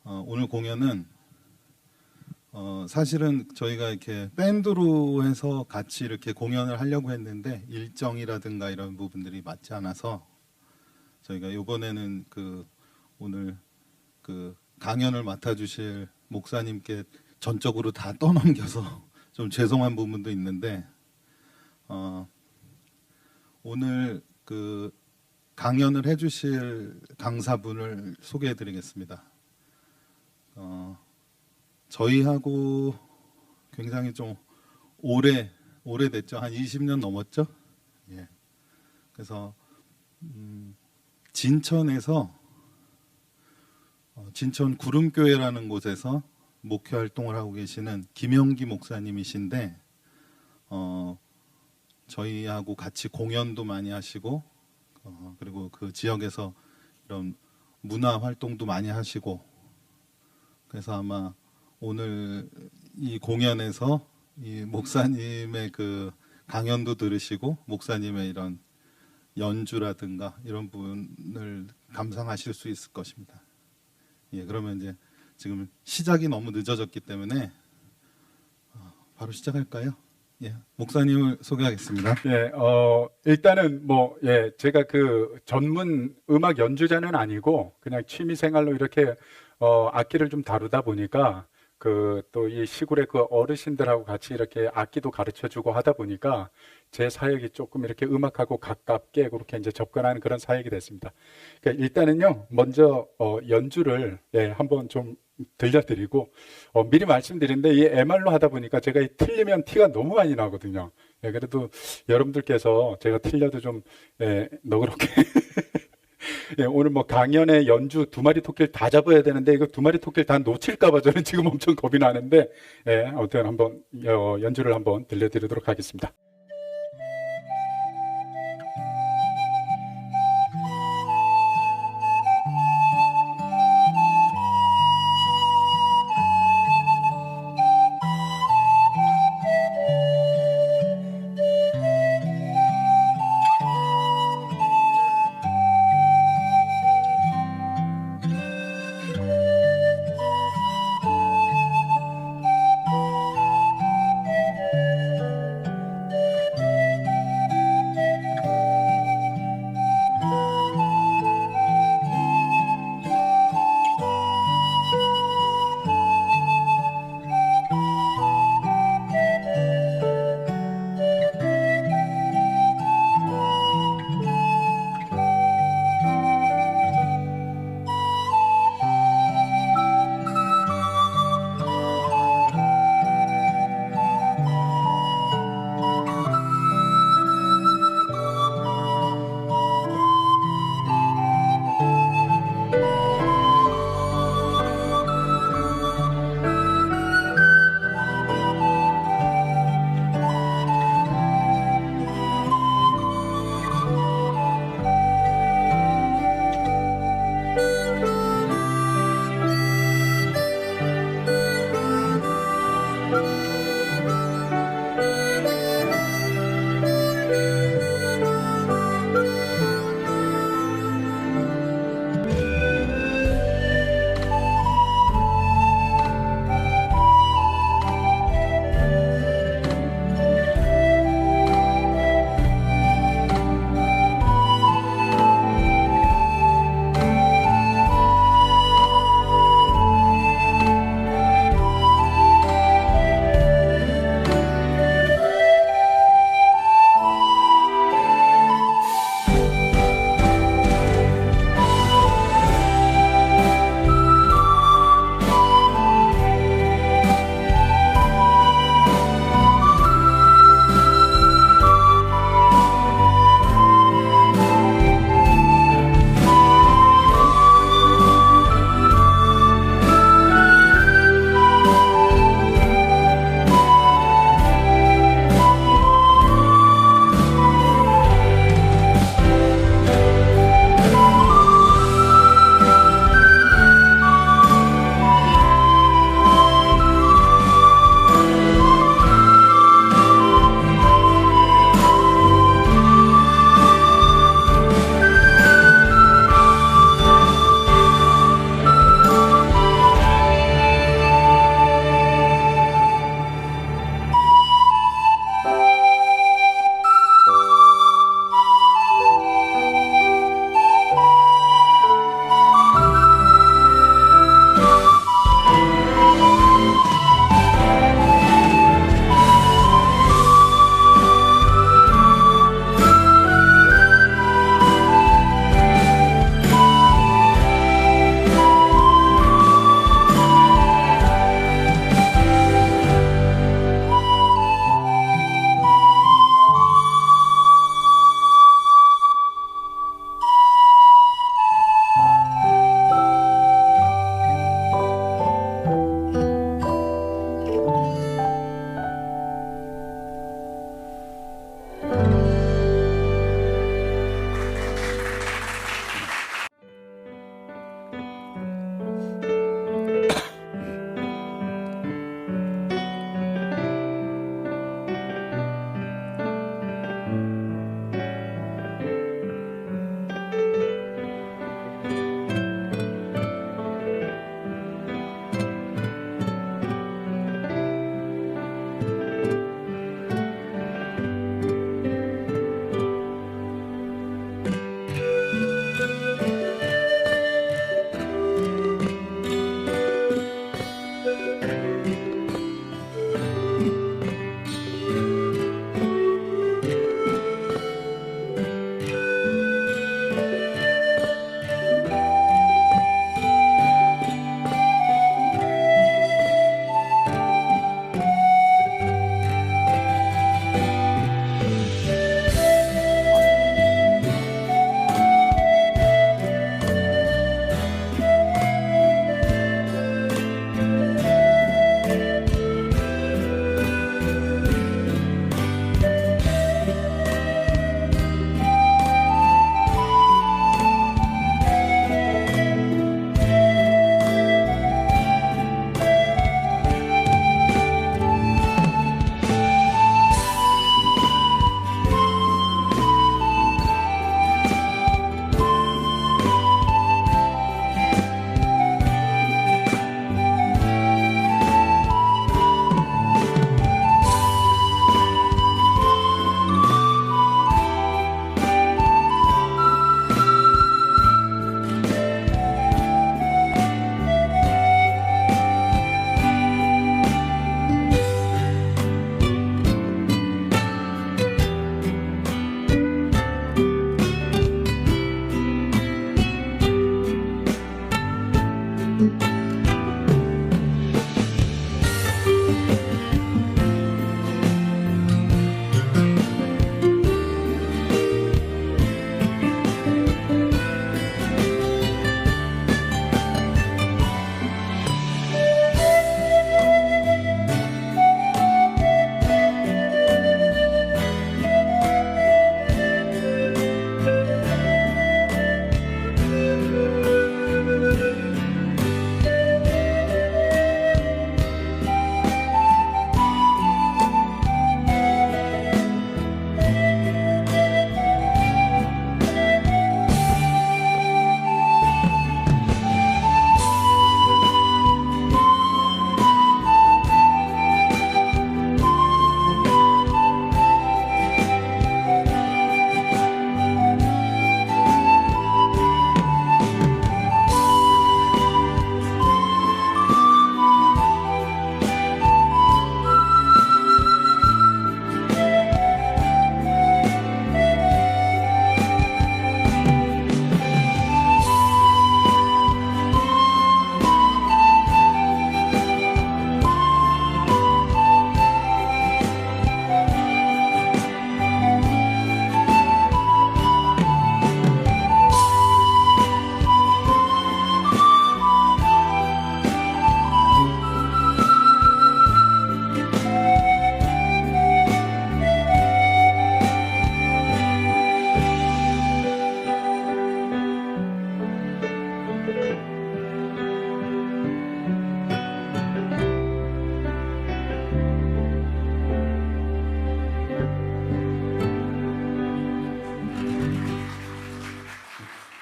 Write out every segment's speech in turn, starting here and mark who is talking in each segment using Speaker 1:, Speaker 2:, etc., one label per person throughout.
Speaker 1: 오늘 공연은 사실은 저희가 이렇게 밴드로 해서 같이 이렇게 공연을 하려고 했는데 일정이라든가 이런 부분들이 맞지 않아서 저희가 이번에는 오늘 강연을 맡아주실 목사님께 전적으로 다 떠넘겨서 좀 죄송한 부분도 있는데 오늘 강연을 해주실 강사분을 소개해드리겠습니다. 저희하고 굉장히 좀 오래됐죠. 한 20년 넘었죠. 예. 그래서 진천에서 진천 구름교회라는 곳에서 목회 활동을 하고 계시는 김영기 목사님이신데 저희하고 같이 공연도 많이 하시고 그리고 그 지역에서 이런 문화 활동도 많이 하시고 그래서 아마 오늘 이 공연에서 이 목사님의 강연도 들으시고 목사님의 이런 연주라든가 이런 부분을 감상하실 수 있을 것입니다. 예, 그러면 이제 지금 시작이 너무 늦어졌기 때문에 바로 시작할까요? 예, 목사님을 소개하겠습니다.
Speaker 2: 예, 일단은 제가 전문 음악 연주자는 아니고 그냥 취미 생활로 이렇게 악기를 좀 다루다 보니까 또 이 시골의 어르신들하고 같이 이렇게 악기도 가르쳐 주고 하다 보니까 제 사역이 조금 이렇게 음악하고 가깝게 그렇게 이제 접근하는 그런 사역이 됐습니다. 그러니까 일단은요, 먼저 연주를 한번 좀 들려드리고 미리 말씀드리는데 이 MR로 하다 보니까 제가 틀리면 티가 너무 많이 나거든요. 그래도 여러분들께서 제가 틀려도 좀 너그럽게 오늘 강연에 연주 2마리 토끼를 다 잡아야 되는데 이거 2마리 토끼를 다 놓칠까봐 저는 지금 엄청 겁이 나는데 아무튼 한번 연주를 한번 들려드리도록 하겠습니다.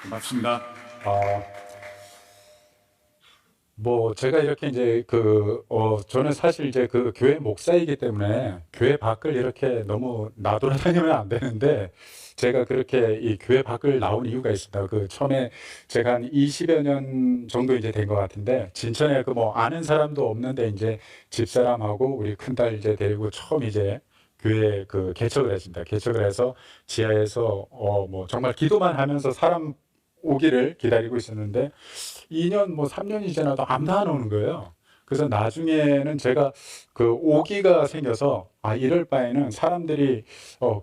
Speaker 2: 고맙습니다. 뭐 제가 이렇게 이제 저는 사실 이제 그 교회 목사이기 때문에 교회 밖을 이렇게 너무 나돌아다니면 안 되는데 제가 그렇게 이 교회 밖을 나온 이유가 있습니다. 그 처음에 제가 한 20여 년 정도 이제 된 것 같은데 진천에 그 뭐 아는 사람도 없는데 이제 집사람하고 우리 큰딸 이제 데리고 처음 이제 교회 그 개척을 했습니다. 개척을 해서 지하에서 뭐 정말 기도만 하면서 사람 오기를 기다리고 있었는데 2년 뭐 3년이 지나도 아무도 안 오는 거예요. 그래서 나중에는 제가 그 오기가 생겨서 이럴 바에는 사람들이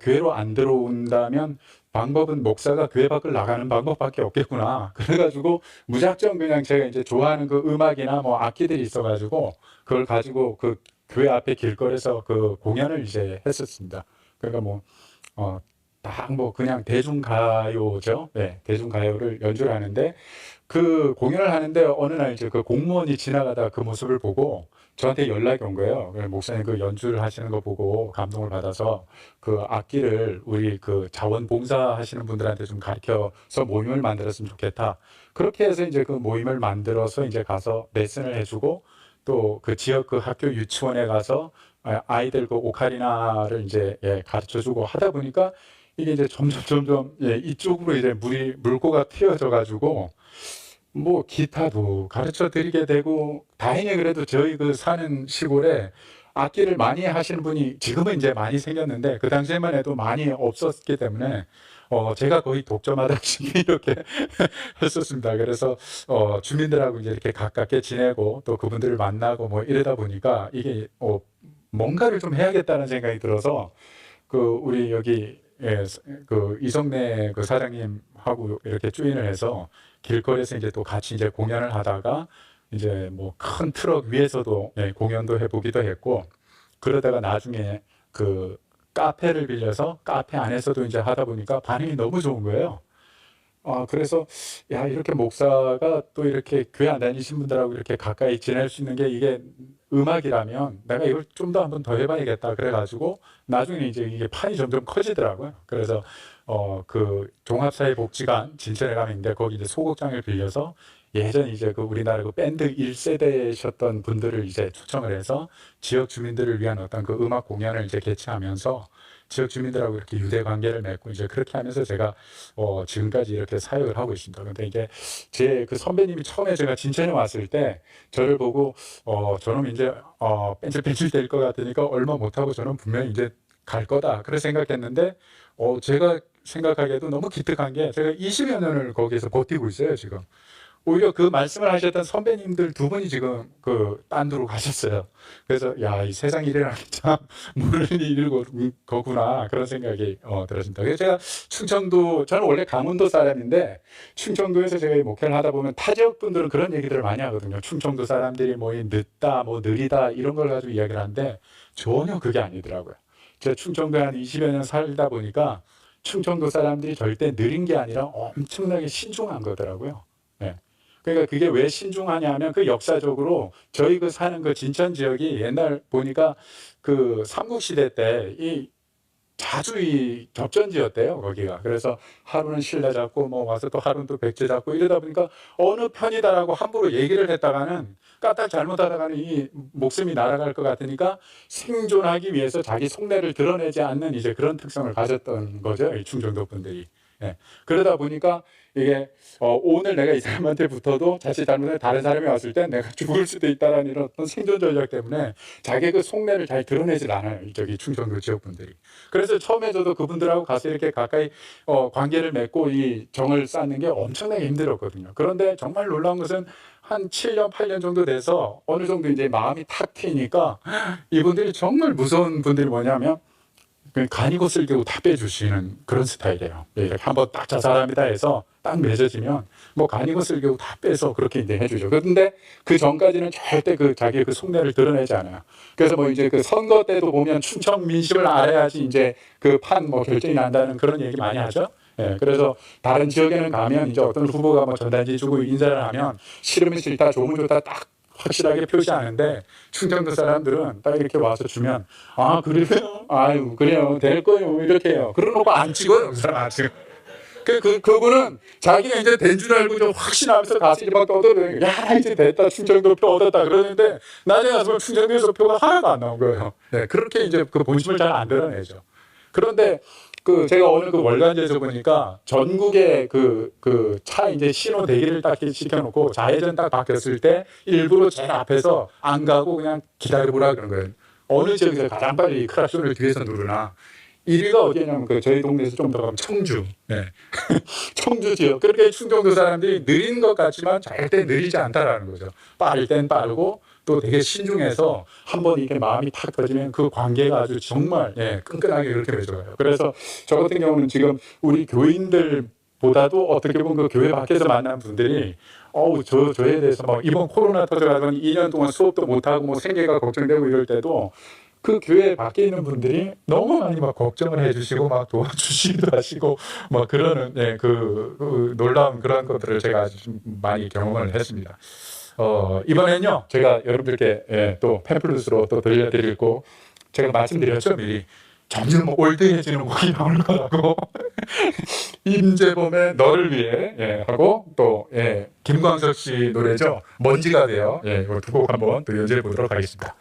Speaker 2: 교회로 안 들어온다면 방법은 목사가 교회 밖을 나가는 방법밖에 없겠구나. 그래가지고 무작정 그냥 제가 이제 좋아하는 그 음악이나 뭐 악기들이 있어가지고 그걸 가지고 그 교회 앞에 길거리에서 그 공연을 이제 했었습니다. 그러니까 뭐 딱 뭐 그냥 대중가요죠. 네, 대중가요를 연주를 하는데 그 공연을 하는데 어느 날 이제 그 공무원이 지나가다 그 모습을 보고 저한테 연락이 온 거예요. 그래서 목사님 그 연주를 하시는 거 보고 감동을 받아서 그 악기를 우리 그 자원봉사 하시는 분들한테 좀 가르쳐서 모임을 만들었으면 좋겠다. 그렇게 해서 이제 그 모임을 만들어서 이제 가서 레슨을 해주고 또 그 지역 그 학교 유치원에 가서 아이들 그 오카리나를 이제 가르쳐주고 하다 보니까 이게 이제 점점 이쪽으로 이제 물꼬가 튀어져 가지고 뭐 기타도 가르쳐 드리게 되고 다행히 그래도 저희 그 사는 시골에 악기를 많이 하시는 분이 지금은 이제 많이 생겼는데 그 당시에만 해도 많이 없었기 때문에 제가 거의 독점하다시피 이렇게 했었습니다. 그래서 주민들하고 이제 이렇게 가깝게 지내고 또 그분들을 만나고 뭐 이러다 보니까 이게 뭔가를 좀 해야겠다는 생각이 들어서 그 우리 여기 그 이성래 그 사장님하고 이렇게 조인을 해서 길거리에서 이제 또 같이 이제 공연을 하다가 이제 뭐 큰 트럭 위에서도 공연도 해보기도 했고 그러다가 나중에 그 카페를 빌려서 카페 안에서도 이제 하다 보니까 반응이 너무 좋은 거예요. 그래서 야 이렇게 목사가 또 이렇게 교회 안 다니신 분들하고 이렇게 가까이 지낼 수 있는 게 이게 음악이라면 내가 이걸 좀 더 한번 더 해봐야겠다 그래가지고 나중에 이제 이게 판이 점점 커지더라고요. 그래서 그 종합사회복지관 진천에 가면 있는데 거기 이제 소극장을 빌려서 예전 이제 그 우리나라 그 밴드 1세대셨던 분들을 이제 초청을 해서 지역 주민들을 위한 어떤 그 음악 공연을 이제 개최하면서 지역 주민들하고 이렇게 유대 관계를 맺고 이제 그렇게 하면서 제가 지금까지 이렇게 사역을 하고 있습니다. 근데 이제 제 그 선배님이 처음에 제가 진천에 왔을 때 저를 보고 저놈 이제 뺀질뺀질 될 것 같으니까 얼마 못하고 저는 분명히 이제 갈 거다 그래 생각했는데 제가 생각하기에도 너무 기특한 게 제가 20여 년을 거기에서 버티고 있어요 지금. 오히려 그 말씀을 하셨던 선배님들 두 분이 지금 그 딴 데로 가셨어요. 그래서 야, 이 세상 일이라는 게 참 모르는 거구나 그런 생각이 들었습니다. 그래서 제가 충청도 저는 원래 강원도 사람인데 충청도에서 제가 목회를 하다 보면 타 지역 분들은 그런 얘기들을 많이 하거든요. 충청도 사람들이 뭐 늦다, 뭐 느리다 이런 걸 가지고 이야기를 하는데 전혀 그게 아니더라고요. 제가 충청도에 한 20여 년 살다 보니까 충청도 사람들이 절대 느린 게 아니라 엄청나게 신중한 거더라고요. 네. 그러니까 그게 왜 신중하냐 하면 그 역사적으로 저희 그 사는 그 진천 지역이 옛날 보니까 그 삼국시대 때 이 자주 이 격전지였대요 거기가. 그래서 하루는 신라 잡고 뭐 와서 또 하루는 또 백제 잡고 이러다 보니까 어느 편이다라고 함부로 얘기를 했다가는 까딱 잘못하다가는 이 목숨이 날아갈 것 같으니까 생존하기 위해서 자기 속내를 드러내지 않는 이제 그런 특성을 가졌던 거죠 이 충청도 분들이. 그러다 보니까 이게 오늘 내가 이 사람한테 붙어도 자칫 잘못해 다른 사람이 왔을 때 내가 죽을 수도 있다라는 이런 어떤 생존 전략 때문에 자기 그 속내를 잘 드러내질 않아요. 저기 충청도 지역 분들이. 그래서 처음에 저도 그분들하고 가서 이렇게 가까이 관계를 맺고 이 정을 쌓는 게 엄청나게 힘들었거든요. 그런데 정말 놀라운 것은 한 7년, 8년 정도 돼서 어느 정도 이제 마음이 탁 트이니까 이분들이 정말 무서운 분들이 뭐냐면 간이고 쓸개고 다 빼주시는 그런 스타일이에요. 이렇게 한번 딱 자살합니다 해서 딱 맺어지면 뭐 간이고 쓸개고 다 빼서 그렇게 이제 해주죠. 그런데 그 전까지는 절대 그 자기의 그 속내를 드러내지 않아요. 그래서 뭐 이제 그 선거 때도 보면 충청 민심을 알아야지 이제 그 판 뭐 결정이 난다는 그런 얘기 많이 하죠. 그래서 다른 지역에는 가면 이제 어떤 후보가 뭐 전단지 주고 인사를 하면 싫으면 싫다, 좋으면 좋다 딱 확실하게 표시하는데 충청도 사람들은 딱 이렇게 와서 주면 그래요? 아유 그래요 될 거예요 이렇게 해요. 그러놓고 안 찍어요 그 사람 안 찍어. 그분은 자기가 이제 된 줄 알고 좀 확신하면서 가서 이제 막 떠들어요. 야, 이제 됐다. 충청도표 얻었다. 그러는데 나중에 가서 보면 충청도에서 표가 하나도 안 나온 거예요. 네, 그렇게 이제 그 본심을 잘 안 드러내죠. 그런데 제가 오늘 그 월간지에서 보니까 전국에 차 이제 신호 대기를 딱 시켜놓고 좌회전 딱 바뀌었을 때 일부러 제일 앞에서 안 가고 그냥 기다려보라 그런 거예요. 어느 지역에서 가장 빨리 크락션을 뒤에서 누르나. 1위가 어디냐면 저희 동네에서 좀 더 가면 청주. 네. 청주 지역. 그렇게 충청도 사람들이 느린 것 같지만 절대 느리지 않다라는 거죠. 빠를 땐 빠르고 또 되게 신중해서 한번 이렇게 마음이 탁 터지면 그 관계가 아주 정말 끈끈하게 그렇게 맺어가요. 그래서 저 같은 경우는 지금 우리 교인들보다도 어떻게 보면 그 교회 밖에서 만난 분들이 저에 대해서 뭐 이번 코로나 터져가지고 2년 동안 수업도 못하고 뭐 생계가 걱정되고 이럴 때도 그 교회 밖에 있는 분들이 너무 많이 막 걱정을 해주시고 막 도와주시기도 하시고 막 그러는 그 놀라운 그런 것들을 제가 아주 좀 많이 경험을 했습니다. 이번엔요 제가 여러분들께 또 팸플릿으로 또 들려드리고 제가 말씀드렸죠 미리 점점 올드해지는 곡이 나올 거라고 임재범의 너를 위해 하고 또 김광석 씨 노래죠 먼지가 돼요. 이 두 곡 한번 또 연주해 보도록 하겠습니다.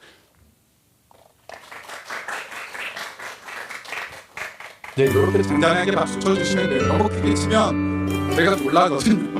Speaker 2: 이렇게 잔잔하게 박수 쳐주시면 돼요. 너무 크게 치면 제가 놀라거든요.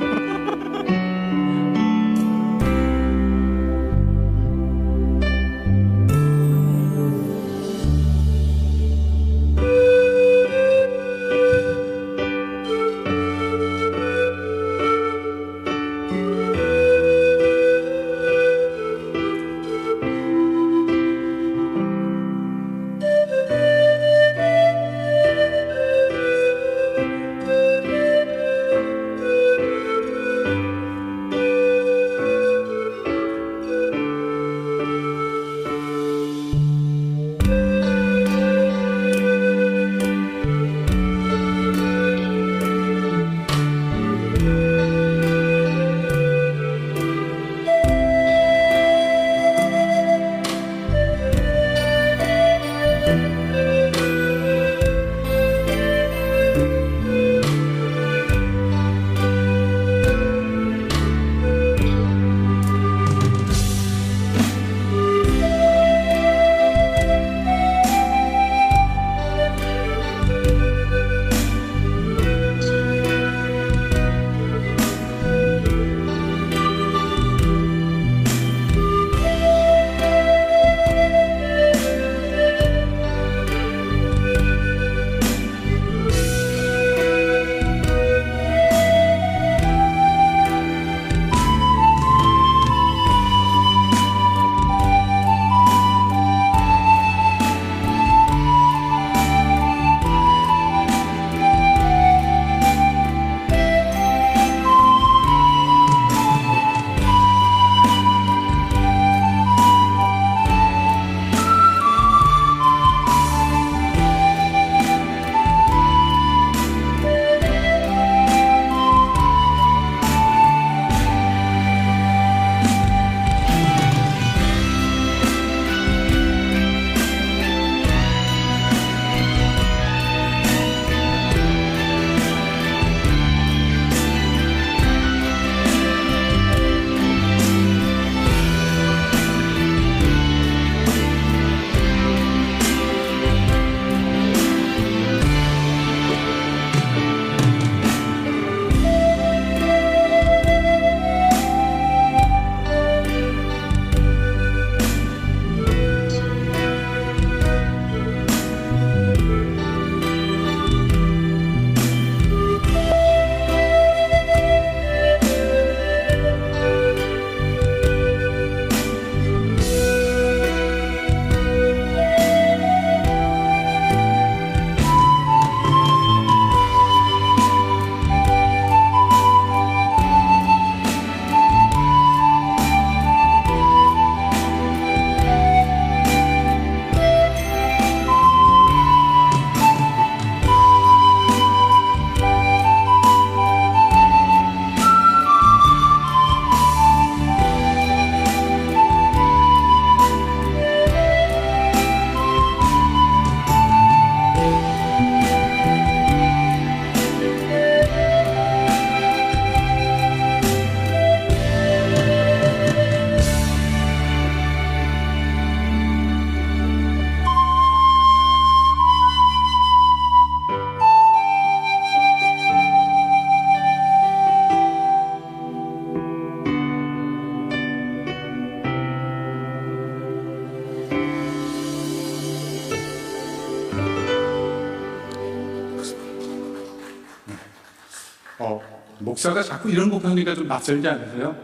Speaker 2: 목사가 자꾸 이런 곡하니까 좀 낯설지 않으세요?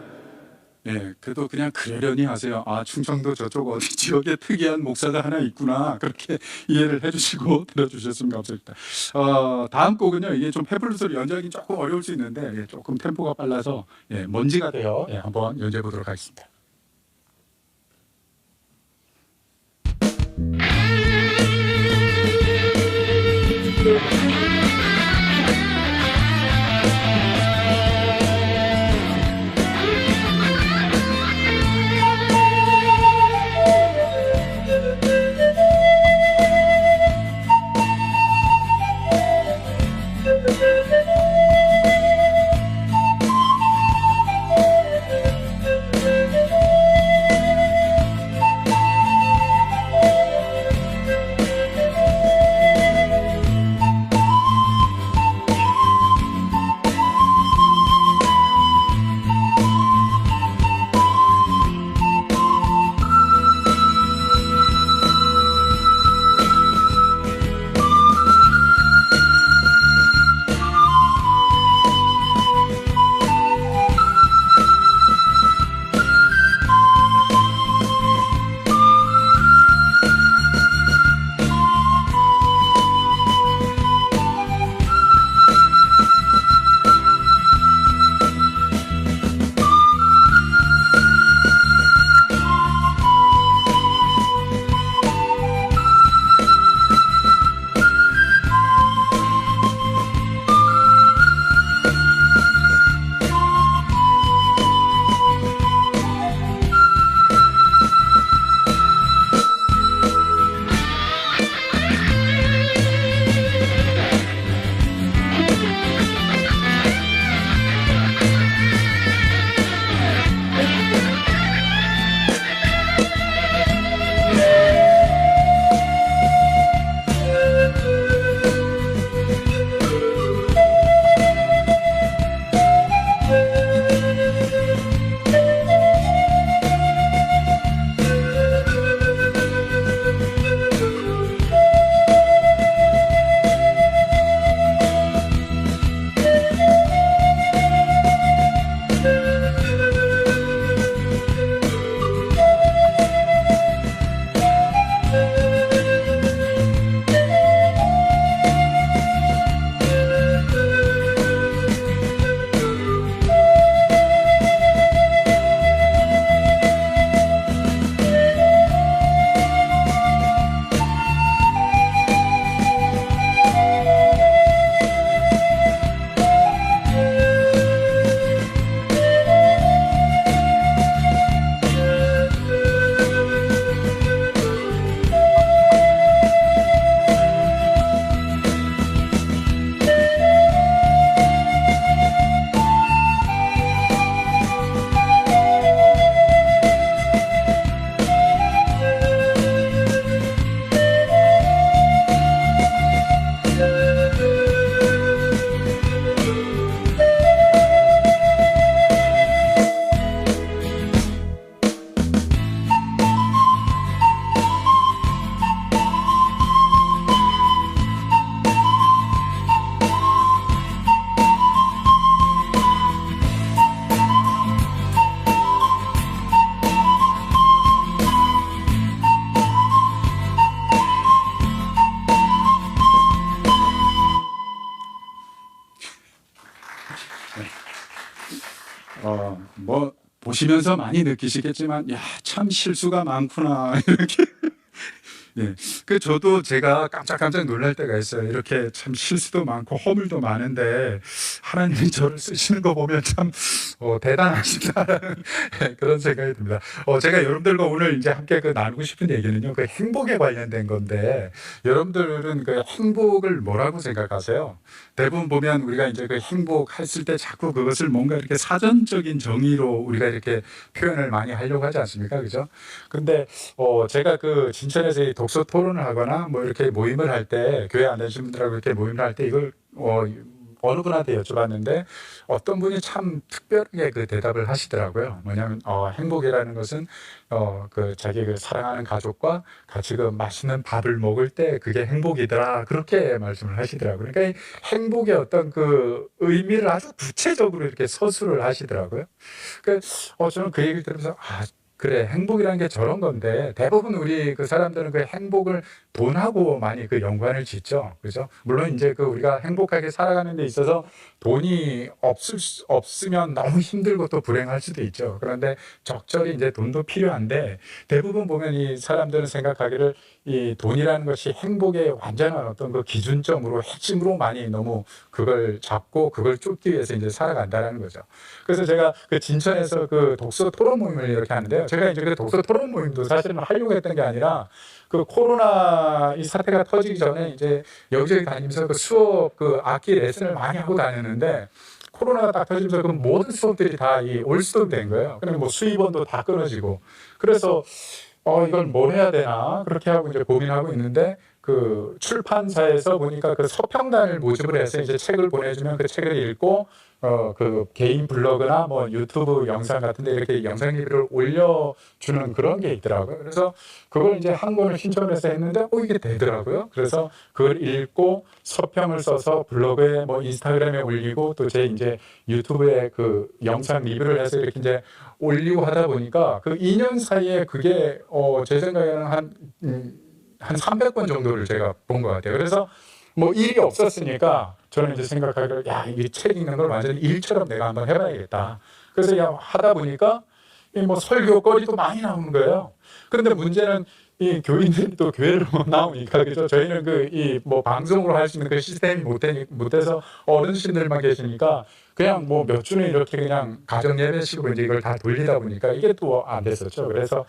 Speaker 2: 예, 그래도 그냥 그러려니 하세요. 아, 충청도 저쪽 어디 지역에 특이한 목사가 하나 있구나. 그렇게 이해를 해주시고 들어주셨으면 감사합니다. 다음 곡은요, 이게 좀 페블루스로 연주하기 조금 어려울 수 있는데, 예, 조금 템포가 빨라서, 예, 먼지가 돼요. 예, 한번 연주해 보도록 하겠습니다. 뭐 보시면서 많이 느끼시겠지만, 야, 참 실수가 많구나 이렇게. 예, 그 저도 제가 깜짝깜짝 놀랄 때가 있어요. 이렇게 참 실수도 많고 허물도 많은데 하나님이 저를 쓰시는 거 보면 참 대단하시다라는 예, 그런 생각이 듭니다. 제가 여러분들과 오늘 이제 함께 나누고 싶은 얘기는요, 그 행복에 관련된 건데, 여러분들은 그 행복을 뭐라고 생각하세요? 대부분 보면 우리가 이제 그 행복했을 때 자꾸 그것을 뭔가 이렇게 사전적인 정의로 우리가 이렇게 표현을 많이 하려고 하지 않습니까? 그죠? 근데 제가 그 진천에서 이 독서 토론을 하거나 뭐 이렇게 모임을 할 때, 교회 안 되신 분들하고 이렇게 모임을 할 때 이걸 어느 분한테 여쭤봤는데 어떤 분이 참 특별하게 그 대답을 하시더라고요. 뭐냐면 행복이라는 것은 그 자기 그 사랑하는 가족과 같이 그 맛있는 밥을 먹을 때 그게 행복이더라. 그렇게 말씀을 하시더라고요. 그러니까 이 행복의 어떤 그 의미를 아주 구체적으로 이렇게 서술을 하시더라고요. 그 저는 그 얘기를 들으면서 그래, 행복이라는 게 저런 건데, 대부분 우리 그 사람들은 그 행복을 돈하고 많이 그 연관을 짓죠. 그죠? 물론 이제 그 우리가 행복하게 살아가는 데 있어서 돈이 없으면 너무 힘들고 또 불행할 수도 있죠. 그런데 적절히 이제 돈도 필요한데, 대부분 보면 이 사람들은 생각하기를 이 돈이라는 것이 행복의 완전한 어떤 그 기준점으로, 핵심으로 많이 너무 그걸 잡고 그걸 쫓기 위해서 이제 살아간다는 거죠. 그래서 제가 그 진천에서 그 독서 토론 모임을 이렇게 하는데요. 제가 이제 그 독서 토론 모임도 사실은 하려고 했던 게 아니라 그 코로나 이 사태가 터지기 전에 이제 여기저기 다니면서 그 수업 그 악기 레슨을 많이 하고 다녔는데 코로나가 딱 터지면서 그 모든 수업들이 다 이 올스톱이 된 거예요. 그리고 뭐 수입원도 다 끊어지고 그래서 이걸 뭘 해야 되나 그렇게 하고 이제 고민하고 있는데 그 출판사에서 보니까 그 서평단을 모집을 해서 이제 책을 보내주면 그 책을 읽고 그 개인 블로그나 뭐 유튜브 영상 같은데 이렇게 영상 리뷰를 올려주는 그런 게 있더라고요. 그래서 그걸 이제 한 권을 신청을 해서 했는데 이게 되더라고요. 그래서 그걸 읽고 서평을 써서 블로그에 뭐 인스타그램에 올리고 또 제 이제 유튜브에 그 영상 리뷰를 해서 이렇게 이제 올리고 하다 보니까 그 2년 사이에 그게 제 생각에는 한 300권 정도를 제가 본 것 같아요. 그래서 뭐 일이 없었으니까 저는 이제 생각하기를 이 책 읽는 걸 완전히 일처럼 내가 한번 해봐야겠다. 그래서 하다 보니까 이 뭐 설교거리도 많이 나오는 거예요. 그런데 문제는 이 교인들이 또 교회를 못 나오니까 그죠? 저희는 그 이 뭐 방송으로 할 수 있는 그 시스템이 못해서 어르신들만 계시니까 그냥 뭐 몇 주는 이렇게 그냥 가정 예배식으로 이제 이걸 다 돌리다 보니까 이게 또 안 됐었죠. 그래서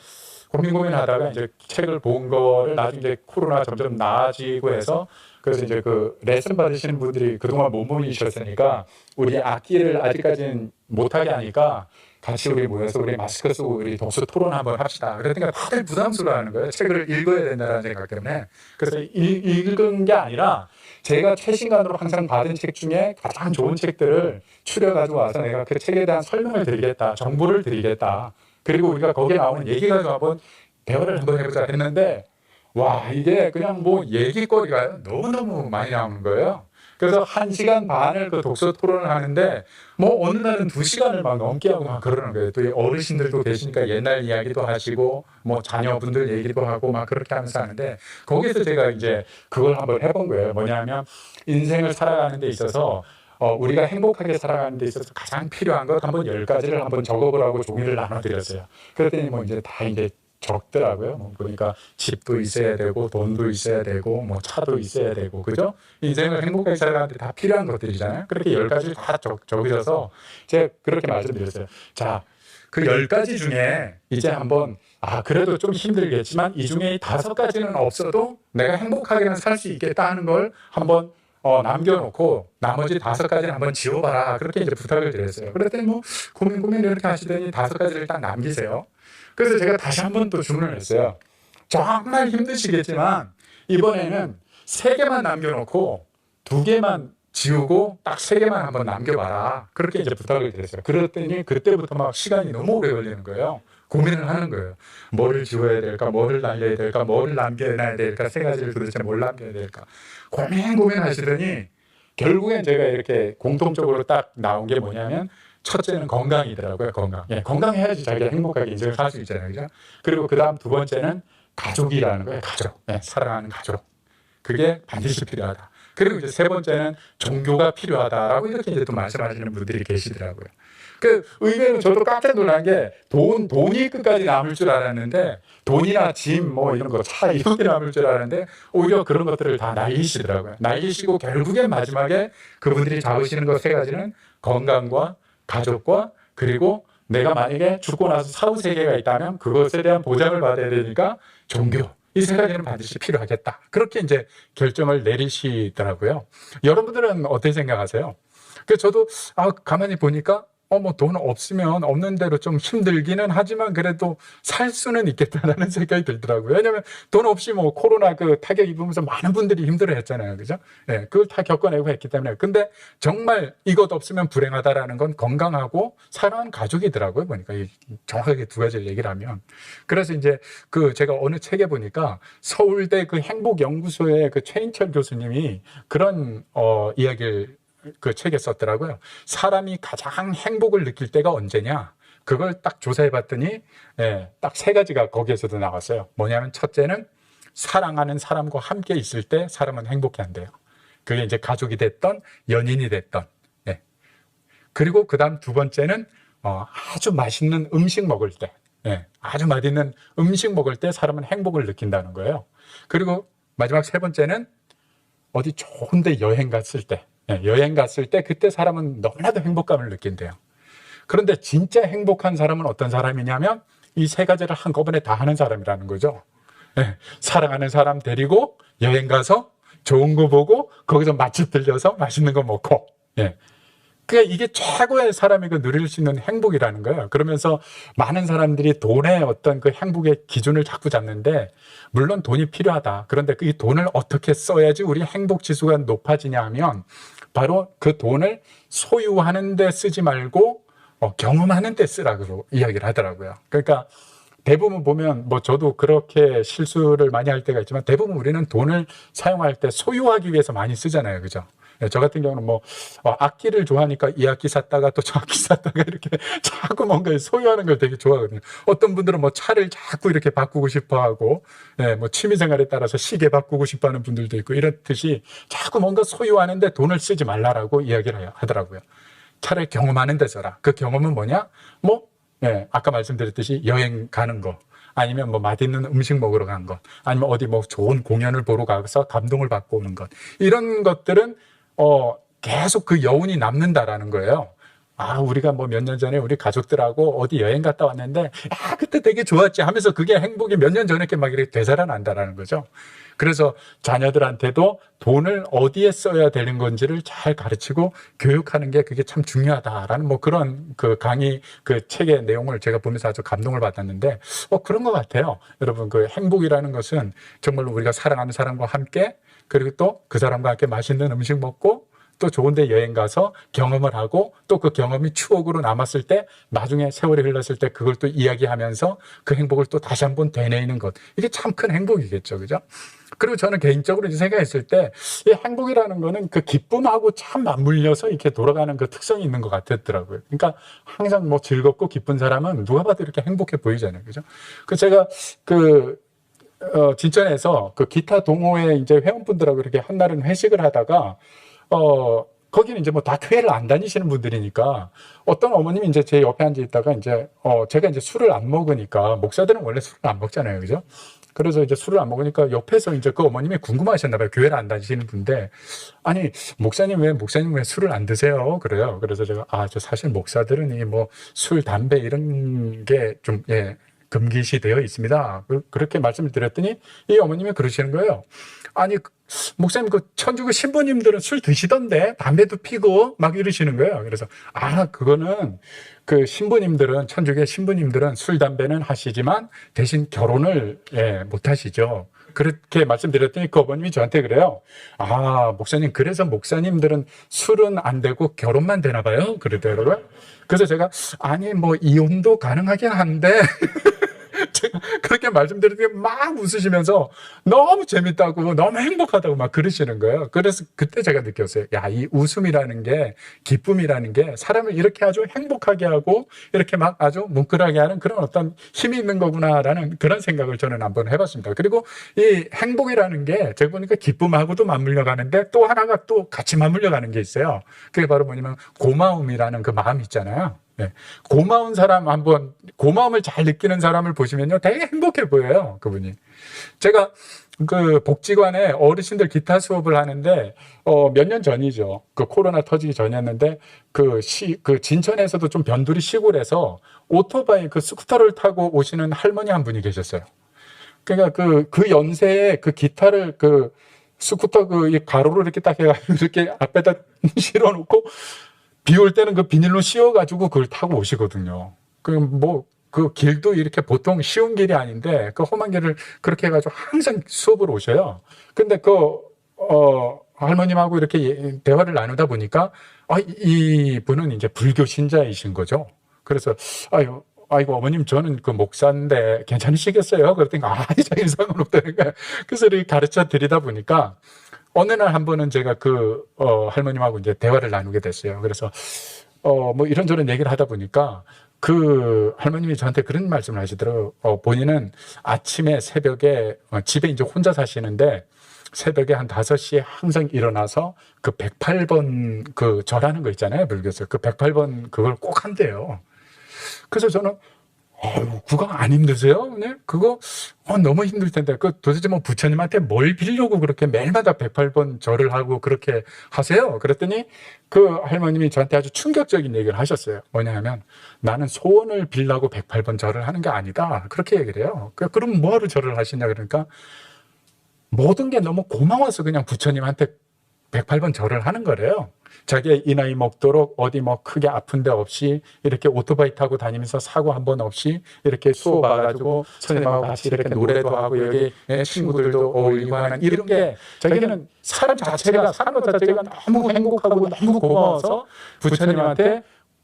Speaker 2: 고민하다가 이제 책을 본 거를 나중에 이제 코로나 점점 나아지고 해서 그래서 이제 그 레슨 받으시는 분들이 그동안 못 모이셨으니까 우리 악기를 아직까지는 못하게 하니까 같이 우리 모여서 우리 마스크 쓰고 우리 독서 토론 한번 합시다. 그러니까 다들 부담스러워하는 거예요. 책을 읽어야 된다는 생각 때문에. 그래서 읽은 게 아니라 제가 최신간으로 항상 받은 책 중에 가장 좋은 책들을 추려 가지고 와서 내가 그 책에 대한 설명을 드리겠다, 정보를 드리겠다. 그리고 우리가 거기에 나오는 얘기 가지고 한번 대화를 한번 해보자 했는데 와 이게 그냥 뭐 얘기거리가 너무너무 많이 나오는 거예요. 그래서 1시간 반을 그 독서 토론을 하는데 뭐 어느 날은 2시간을 막 넘게 하고 막 그러는 거예요. 또 어르신들도 계시니까 옛날 이야기도 하시고 뭐 자녀분들 얘기도 하고 막 그렇게 하면서 하는데 거기서 제가 이제 그걸 한번 해본 거예요. 뭐냐면 인생을 살아가는 데 있어서 우리가 행복하게 살아가는 데 있어서 가장 필요한 것 한번 10가지를 한번 적어보라고 종이를 나눠드렸어요. 그랬더니 뭐 이제 다 이제 적더라고요. 뭐 보니까 집도 있어야 되고 돈도 있어야 되고 뭐 차도 있어야 되고 그죠? 인생을 행복하게 살아가는데 다 필요한 것들이잖아요. 그렇게 10가지를 다 적으셔서 제가 그렇게 말씀드렸어요. 자, 그 10가지 중에 이제 한번 그래도 좀 힘들겠지만 이 중에 이 5가지는 없어도 내가 행복하게는 살 수 있겠다 하는 걸 한번 남겨놓고 나머지 5가지는 한번 지워봐라. 그렇게 이제 부탁을 드렸어요. 그랬더니 뭐 고민 이렇게 하시더니 5가지를 딱 남기세요. 그래서 제가 다시 한번 또 주문을 했어요. 정말 힘드시겠지만 이번에는 3개만 남겨놓고 2개만 지우고 딱 3개만 한번 남겨봐라. 그렇게 이제 부탁을 드렸어요. 그랬더니 그때부터 막 시간이 너무 오래 걸리는 거예요. 고민을 하는 거예요. 뭐를 지워야 될까? 뭐를 날려야 될까? 뭐를 남겨놔야 될까? 3가지를 도대체 뭘 남겨야 될까? 고민하시더니 결국엔 제가 이렇게 공통적으로 딱 나온 게 뭐냐면 첫째는 건강이더라고요. 건강. 건강해야지 자기가 행복하게 인생을 살 수 있잖아요. 그죠? 그리고 그 다음 2번째는 가족이라는 거예요. 가족. 사랑하는 가족. 그게 반드시 필요하다. 그리고 이제 3번째는 종교가 필요하다라고 이렇게 이제 또 말씀하시는 분들이 계시더라고요. 의외로 저도 깜짝 놀란 게 돈이 끝까지 남을 줄 알았는데 돈이나 짐 뭐 이런 거 차 이런 게 남을 줄 알았는데 오히려 그런 것들을 다 날리시더라고요. 날리시고 결국엔 마지막에 그분들이 잡으시는 것 3가지는 건강과 가족과 그리고 내가 만약에 죽고 나서 사후 세계가 있다면 그것에 대한 보장을 받아야 되니까 종교. 이 3가지는 반드시 필요하겠다. 그렇게 이제 결정을 내리시더라고요. 여러분들은 어떻게 생각하세요? 저도 가만히 보니까 뭐 돈 없으면 없는 대로 좀 힘들기는 하지만 그래도 살 수는 있겠다라는 생각이 들더라고요. 왜냐면 돈 없이 뭐 코로나 그 타격 입으면서 많은 분들이 힘들어 했잖아요. 그죠? 예, 그걸 다 겪어내고 했기 때문에. 근데 정말 이것 없으면 불행하다라는 건 건강하고 사랑하는 가족이더라고요. 보니까 정확하게 두 가지를 얘기를 하면. 그래서 이제 그 제가 어느 책에 보니까 서울대 그 행복연구소의 그 최인철 교수님이 그런 이야기를 그 책에 썼더라고요. 사람이 가장 행복을 느낄 때가 언제냐? 그걸 딱 조사해 봤더니 딱 세 가지가 거기에서도 나왔어요. 뭐냐면 첫째는 사랑하는 사람과 함께 있을 때 사람은 행복해 한대요. 그게 이제 가족이 됐던 연인이 됐던. 예. 그리고 그다음 두 번째는 아주 맛있는 음식 먹을 때. 예. 아주 맛있는 음식 먹을 때 사람은 행복을 느낀다는 거예요. 그리고 마지막 세 번째는 어디 좋은 데 여행 갔을 때. 여행 갔을 때 그때 사람은 너무나도 행복감을 느낀대요. 그런데 진짜 행복한 사람은 어떤 사람이냐면 이 세 가지를 한꺼번에 다 하는 사람이라는 거죠. 사랑하는 사람 데리고 여행 가서 좋은 거 보고 거기서 맛집 들려서 맛있는 거 먹고. 그러니까 이게 최고의 사람이 그 누릴 수 있는 행복이라는 거예요. 그러면서 많은 사람들이 돈의 어떤 그 행복의 기준을 자꾸 잡는데 물론 돈이 필요하다. 그런데 이 돈을 어떻게 써야지 우리 행복 지수가 높아지냐 하면 바로 그 돈을 소유하는 데 쓰지 말고 경험하는 데 쓰라고 이야기를 하더라고요. 그러니까 대부분 보면 뭐 저도 그렇게 실수를 많이 할 때가 있지만 대부분 우리는 돈을 사용할 때 소유하기 위해서 많이 쓰잖아요. 그죠? 저 같은 경우는 뭐 악기를 좋아하니까 이 악기 샀다가 또 저 악기 샀다가 이렇게 자꾸 뭔가 소유하는 걸 되게 좋아하거든요. 어떤 분들은 뭐 차를 자꾸 이렇게 바꾸고 싶어 하고 뭐 취미 생활에 따라서 시계 바꾸고 싶어 하는 분들도 있고 이렇듯이 자꾸 뭔가 소유하는데 돈을 쓰지 말라라고 이야기를 하더라고요. 차라리 경험하는 데 써라. 그 경험은 뭐냐? 아까 말씀드렸듯이 여행 가는 거. 아니면 뭐 맛있는 음식 먹으러 간 것. 아니면 어디 뭐 좋은 공연을 보러 가서 감동을 받고 오는 것. 이런 것들은 계속 그 여운이 남는다라는 거예요. 우리가 뭐 몇 년 전에 우리 가족들하고 어디 여행 갔다 왔는데, 그때 되게 좋았지 하면서 그게 행복이 몇 년 전에 막 이렇게 되살아난다라는 거죠. 그래서 자녀들한테도 돈을 어디에 써야 되는 건지를 잘 가르치고 교육하는 게 그게 참 중요하다라는 뭐 그런 그 강의 그 책의 내용을 제가 보면서 아주 감동을 받았는데, 그런 것 같아요. 여러분, 그 행복이라는 것은 정말로 우리가 사랑하는 사람과 함께 그리고 또 그 사람과 함께 맛있는 음식 먹고 또 좋은 데 여행 가서 경험을 하고 또 그 경험이 추억으로 남았을 때 나중에 세월이 흘렀을 때 그걸 또 이야기하면서 그 행복을 또 다시 한번 되뇌이는 것. 이게 참 큰 행복이겠죠. 그죠? 그리고 저는 개인적으로 이제 생각했을 때 이 행복이라는 거는 그 기쁨하고 참 맞물려서 이렇게 돌아가는 그 특성이 있는 것 같았더라고요. 그러니까 항상 뭐 즐겁고 기쁜 사람은 누가 봐도 이렇게 행복해 보이잖아요. 그죠? 그 제가 진천에서 그 기타 동호회 이제 회원분들하고 이렇게 한날은 회식을 하다가 거기는 이제 뭐 다 교회를 안 다니시는 분들이니까 어떤 어머님이 이제 제 옆에 앉아 있다가 이제 제가 이제 술을 안 먹으니까 목사들은 원래 술을 안 먹잖아요. 그죠? 그래서 이제 술을 안 먹으니까 옆에서 이제 그 어머님이 궁금하셨나 봐요. 교회를 안 다니시는 분인데 아니 목사님 왜 술을 안 드세요? 그래요. 그래서 제가 저 사실 목사들은 이 뭐 술, 담배 이런 게 좀 금기시 되어 있습니다. 그렇게 말씀을 드렸더니 이 어머님이 그러시는 거예요. 아니 목사님 그 천주교 신부님들은 술 드시던데 담배도 피고 막 이러시는 거예요. 그래서 그거는 그 신부님들은 천주교 신부님들은 술 담배는 하시지만 대신 결혼을 못 하시죠. 그렇게 말씀드렸더니 그 어머님이 저한테 그래요. 목사님 그래서 목사님들은 술은 안 되고 결혼만 되나 봐요. 그러더라고요. 그래서 제가 아니 뭐 이혼도 가능하긴 한데 제가 그렇게 말씀드리더니 막 웃으시면서 너무 재밌다고 너무 행복하다고 막 그러시는 거예요. 그래서 그때 제가 느꼈어요. 이 웃음이라는 게 기쁨이라는 게 사람을 이렇게 아주 행복하게 하고 이렇게 막 아주 뭉클하게 하는 그런 어떤 힘이 있는 거구나라는 그런 생각을 저는 한번 해봤습니다. 그리고 이 행복이라는 게 제가 보니까 기쁨하고도 맞물려 가는데 또 하나가 또 같이 맞물려 가는 게 있어요. 그게 바로 뭐냐면 고마움이라는 그 마음이 있잖아요. 고마운 사람 고마움을 잘 느끼는 사람을 보시면요. 되게 행복해 보여요. 그분이. 제가 그 복지관에 어르신들 기타 수업을 하는데, 몇 년 전이죠. 그 코로나 터지기 전이었는데, 그 진천에서도 좀 변두리 시골에서 오토바이 그 스쿠터를 타고 오시는 할머니 한 분이 계셨어요. 그러니까 그 연세에 그 기타를 스쿠터 이 가로로 이렇게 딱 해가지고 이렇게 앞에다 실어 놓고 비 올 때는 그 비닐로 씌워가지고 그걸 타고 오시거든요. 그 길도 이렇게 보통 쉬운 길이 아닌데 그 험한 길을 그렇게 해가지고 항상 수업을 오셔요. 근데 할머님하고 이렇게 대화를 나누다 보니까 이 분은 이제 불교 신자이신 거죠. 그래서 아이고 어머님 저는 그 목사인데 괜찮으시겠어요? 그랬더니 전혀 상관없다니까. 그래서 이렇게 가르쳐 드리다 보니까 어느 날 한 번은 제가 할머님하고 이제 대화를 나누게 됐어요. 그래서 뭐 이런저런 얘기를 하다 보니까 그 할머님이 저한테 그런 말씀을 하시더라고요. 본인은 아침에 새벽에 집에 이제 혼자 사시는데 새벽에 한 5시에 항상 일어나서 그 108번 그 절하는 거 있잖아요. 불교에서 그 108번 그걸 꼭 한대요. 그래서 저는 그거 안 힘드세요? 네? 그거 너무 힘들 텐데 도대체 뭐 부처님한테 뭘 빌려고 그렇게 매일마다 108번 절을 하고 그렇게 하세요? 그랬더니 그 할머님이 저한테 아주 충격적인 얘기를 하셨어요. 뭐냐면 나는 소원을 빌라고 108번 절을 하는 게 아니다. 그렇게 얘기를 해요. 그럼 뭐하러 절을 하시냐 그러니까 모든 게 너무 고마워서 그냥 부처님한테 108번 절을 하는 거래요. 자기 이 나이 먹도록 어디 뭐 크게 아픈 데 없이 이렇게 오토바이 타고 다니면서 사고 한 번 없이 이렇게 수업 와가지고 선생님하고 같이 이렇게 노래도 하고 여기 친구들도 어울리고 하는 이런 게 자기는 사람 자체가 사는 것 자체가 너무 행복하고 너무 고마워서 부처님한테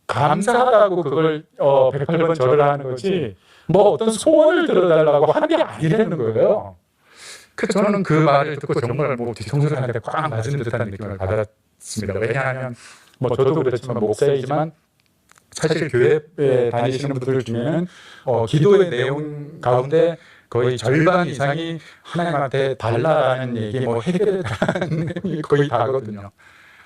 Speaker 2: 감사하다고 그걸 108번 절을 하는 거지 뭐 어떤 소원을 들어달라고 하는 게 아니라는 거예요. 그래서 저는 그 말을 듣고 정말 뭐 뒤통수를 한 대 꽉 맞은 듯한 느낌을 받았습니다. 왜냐하면 뭐 저도 그렇지만 목사이지만 사실 교회에 다니시는 분들 중에는 기도의 내용 가운데 거의 절반 이상이 하나님한테 달라라는 얘기, 뭐 해결해달라는 내용이 거의 다거든요.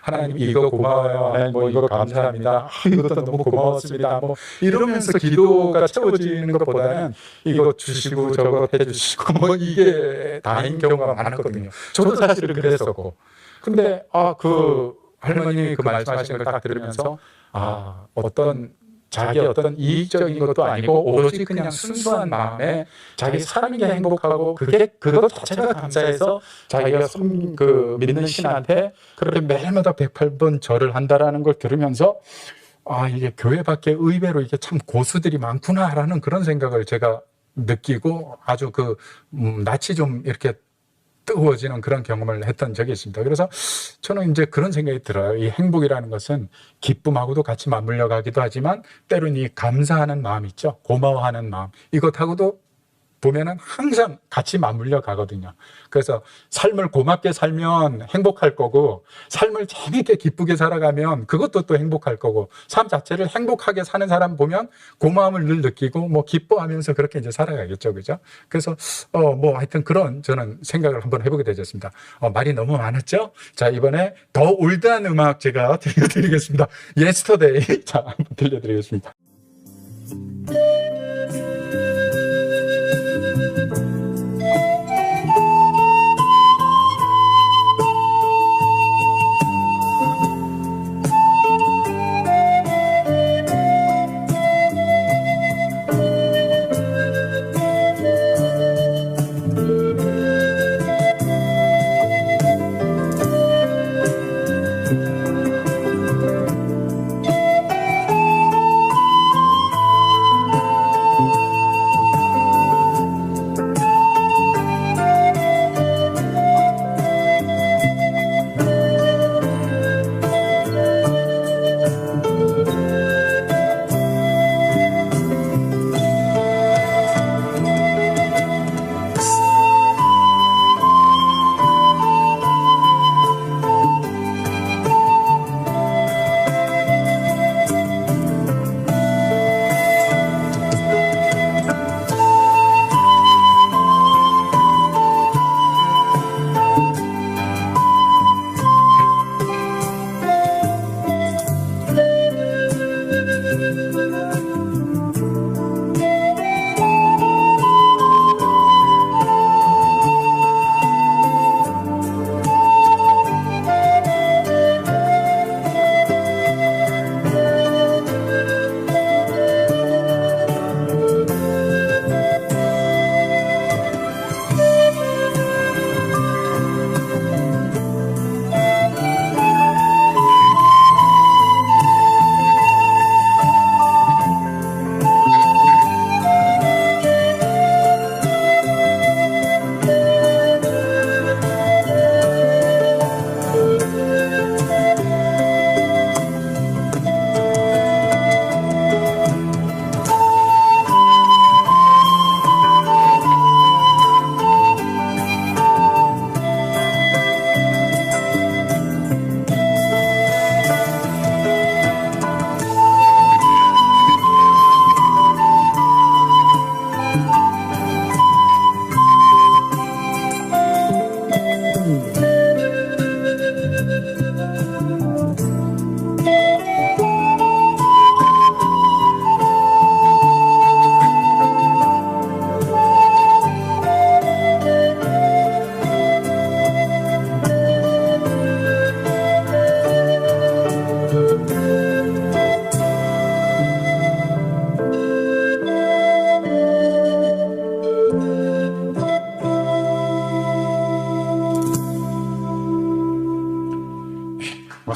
Speaker 2: 하나님 이거 고마워요. 하나님 뭐 이거 감사합니다. 이것도 너무 고마웠습니다. 뭐 이러면서 기도가 채워지는 것보다는 이거 주시고 저거 해주시고 뭐 이게 다인 경우가 많았거든요. 저도 사실은 그랬었고. 근데 그 할머님이 그 말씀하시는 걸 딱 들으면서 자기 어떤 이익적인 것도 아니고 오로지 그냥 순수한 마음에 자기 사는 게 행복하고 그것 자체가 감사해서 자기가 믿는 신한테 그렇게 매일마다 108번 절을 한다라는 걸 들으면서 이게 교회 밖에 의외로 이게 참 고수들이 많구나라는 그런 생각을 제가 느끼고 아주 낯이 좀 이렇게 뜨거워지는 그런 경험을 했던 적이 있습니다. 그래서 저는 이제 그런 생각이 들어요. 이 행복이라는 것은 기쁨하고도 같이 맞물려 가기도 하지만 때로는 이 감사하는 마음 있죠. 고마워하는 마음. 이것하고도 보면은 항상 같이 맞물려 가거든요. 그래서 삶을 고맙게 살면 행복할 거고 삶을 재밌게 기쁘게 살아가면 그것도 또 행복할 거고 삶 자체를 행복하게 사는 사람 보면 고마움을 늘 느끼고 뭐 기뻐하면서 그렇게 이제 살아가겠죠. 그죠? 그래서 뭐 하여튼 그런 저는 생각을 한번 해보게 되셨습니다. 말이 너무 많았죠? 자, 이번에 더 올드한 음악 제가 들려드리겠습니다. Yesterday. 자, 한번 들려드리겠습니다.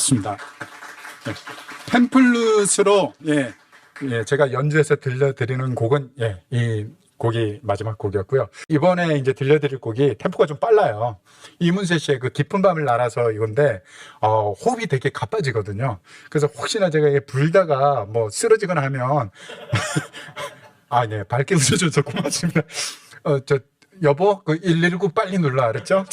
Speaker 2: 맞습니다. 예. 템플릿으로 제가 연주해서 들려드리는 곡은 이 곡이 마지막 곡이었고요. 이번에 이제 들려드릴 곡이 템포가 좀 빨라요. 이문세 씨의 그 깊은 밤을 날아서 이건데 호흡이 되게 가빠지거든요. 그래서 혹시나 제가 불다가 뭐 쓰러지거나 하면 네, 밝게 웃어줘서 고맙습니다. 여보, 그 119 빨리 눌러, 알았죠?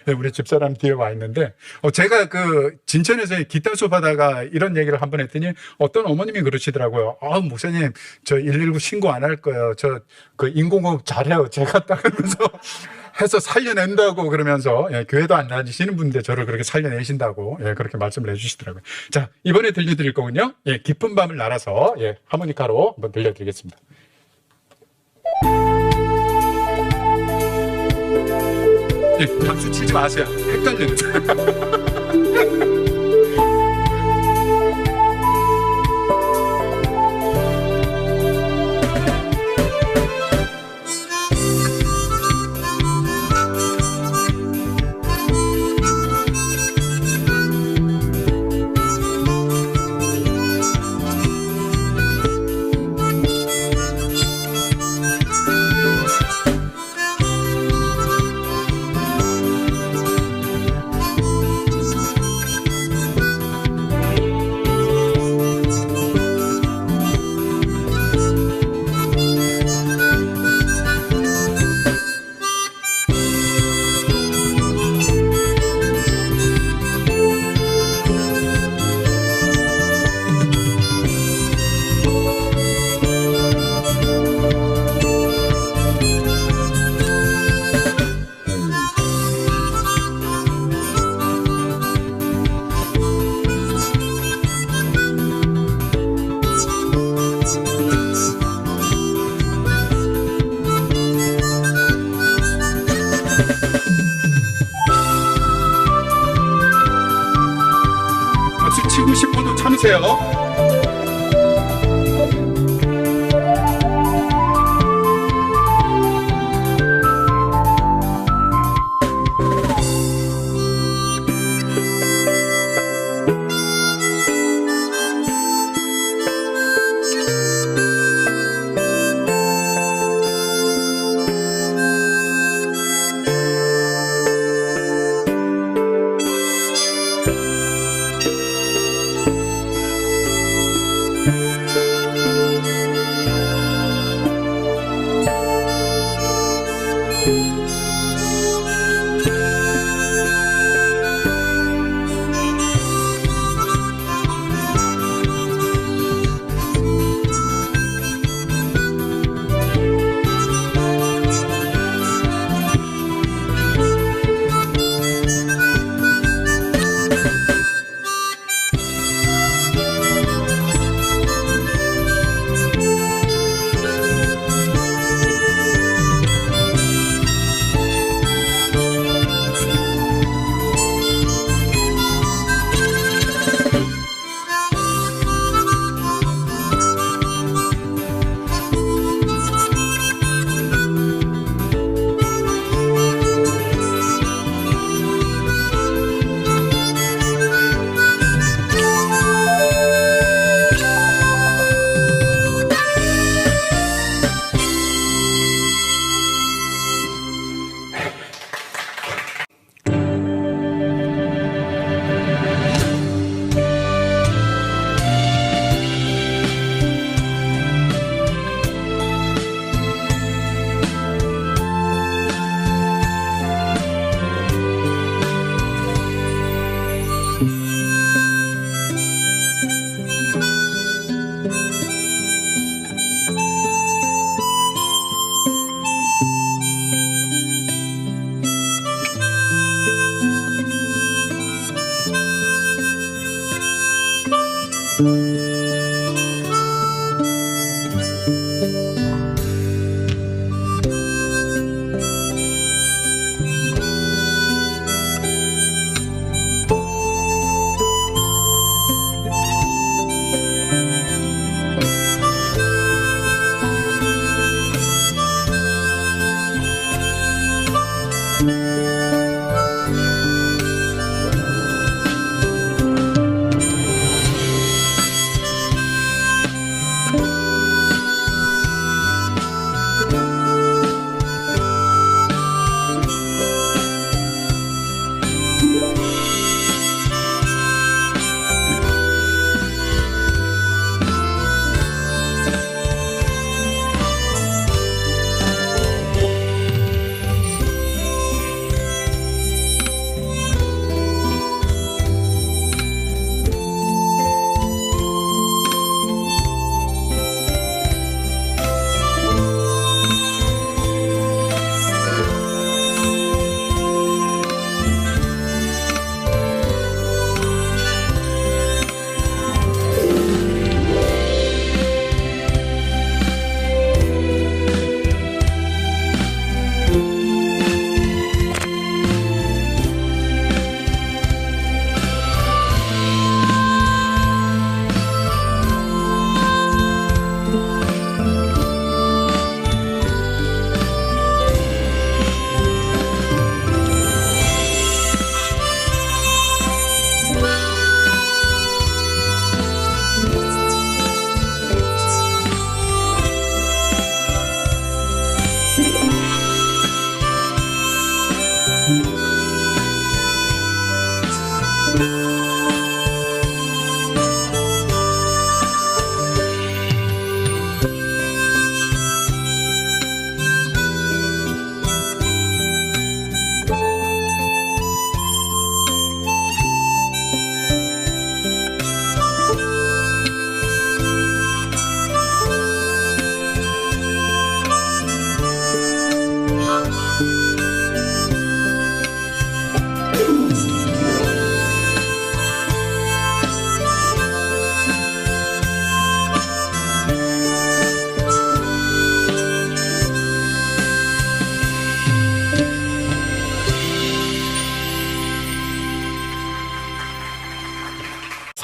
Speaker 2: 네, 우리 집사람 뒤에 와 있는데, 제가 그 진천에서 기타 수업하다가 이런 얘기를 한번 했더니 어떤 어머님이 그러시더라고요. 목사님, 저 119 신고 안 할 거예요. 저 그 인공호흡 잘해요. 제가 딱 하면서 해서 살려낸다고 그러면서, 교회도 안 다니시는 분인데 저를 그렇게 살려내신다고, 그렇게 말씀을 해주시더라고요. 자, 이번에 들려드릴 거군요. 깊은 밤을 날아서, 하모니카로 한번 들려드리겠습니다. 박수 치지 마세요. 헷갈려요. 박수 치고 싶어도 참으세요.